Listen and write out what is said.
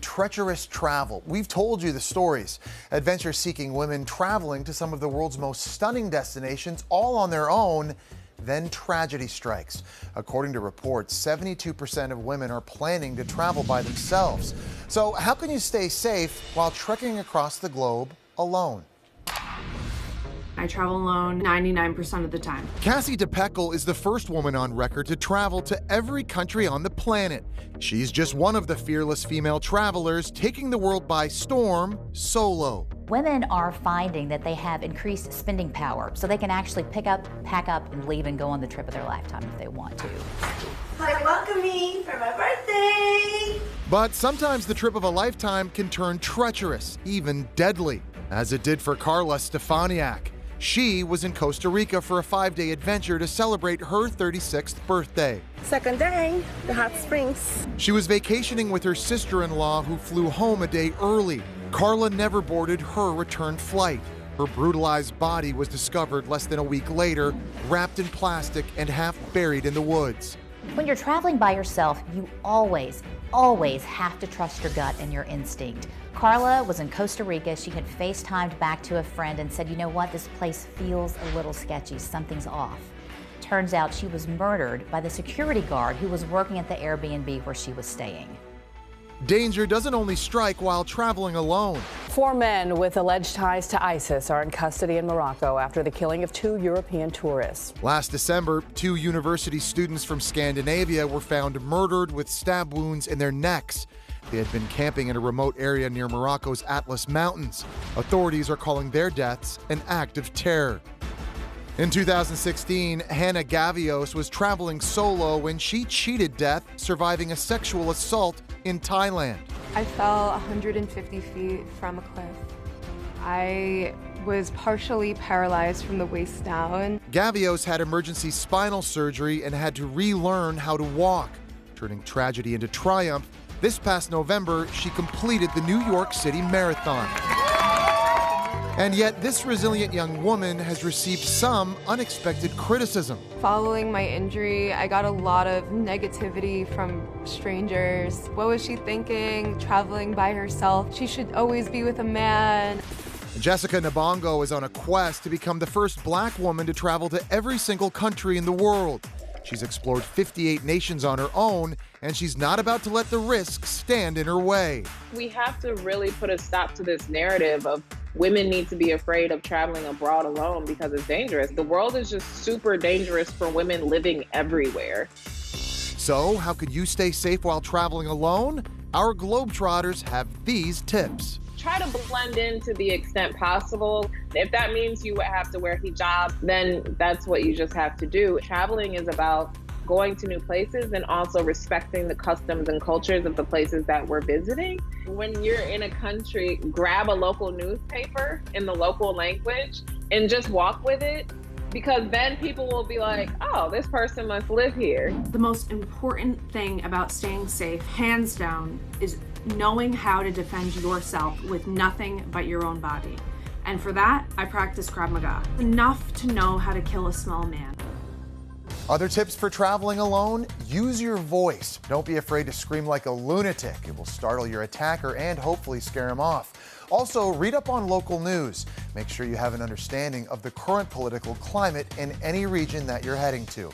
Treacherous travel. We've told you the stories. Adventure-seeking women traveling to some of the world's most stunning destinations all on their own. Then tragedy strikes. According to reports, 72% of women are planning to travel by themselves. So how can you stay safe while trekking across the globe alone? I travel alone 99% of the time. Cassie DePekka is the first woman on record to travel to every country on the planet. She's just one of the fearless female travelers taking the world by storm solo. Women are finding that they have increased spending power, so they can actually pick up, pack up, and leave and go on the trip of their lifetime if they want to. Hi, welcome me for my birthday! But sometimes the trip of a lifetime can turn treacherous, even deadly, as it did for Karla Stefani. She was in Costa Rica for a 5-day adventure to celebrate her 36th birthday. Second day, the hot springs. She was vacationing with her sister-in-law who flew home a day early. Karla never boarded her return flight. Her brutalized body was discovered less than a week later, wrapped in plastic and half buried in the woods. When you're traveling by yourself, you always have to trust your gut and your instinct. Karla was in Costa Rica. She had FaceTimed back to a friend and said, you know what, this place feels a little sketchy, something's off. Turns out she was murdered by the security guard who was working at the Airbnb where she was staying. Danger doesn't only strike while traveling alone. 4 men with alleged ties to ISIS are in custody in Morocco after the killing of 2 European tourists. Last December, 2 university students from Scandinavia were found murdered with stab wounds in their necks. They had been camping in a remote area near Morocco's Atlas Mountains. Authorities are calling their deaths an act of terror. In 2016, Hannah Gavios was traveling solo when she cheated death, surviving a sexual assault in Thailand. I fell 150 feet from a cliff. I was partially paralyzed from the waist down. Gavios had emergency spinal surgery and had to relearn how to walk. Turning tragedy into triumph, this past November, she completed the New York City Marathon. And yet, this resilient young woman has received some unexpected criticism. Following my injury, I got a lot of negativity from strangers. What was she thinking, traveling by herself? She should always be with a man. Jessica Nabongo is on a quest to become the first Black woman to travel to every single country in the world. She's explored 58 nations on her own, and she's not about to let the risks stand in her way. We have to really put a stop to this narrative of women need to be afraid of traveling abroad alone because it's dangerous. The world is just super dangerous for women living everywhere. So, how can you stay safe while traveling alone? Our Globetrotters have these tips. Try to blend in to the extent possible. If that means you have to wear hijab, then that's what you just have to do. Traveling is about going to new places and also respecting the customs and cultures of the places that we're visiting. When you're in a country, grab a local newspaper in the local language and just walk with it, because then people will be like, oh, this person must live here. The most important thing about staying safe, hands down, is knowing how to defend yourself with nothing but your own body. And for that, I practice Krav Maga. Enough to know how to kill a small man. Other tips for traveling alone? Use your voice. Don't be afraid to scream like a lunatic. It will startle your attacker and hopefully scare him off. Also, read up on local news. Make sure you have an understanding of the current political climate in any region that you're heading to.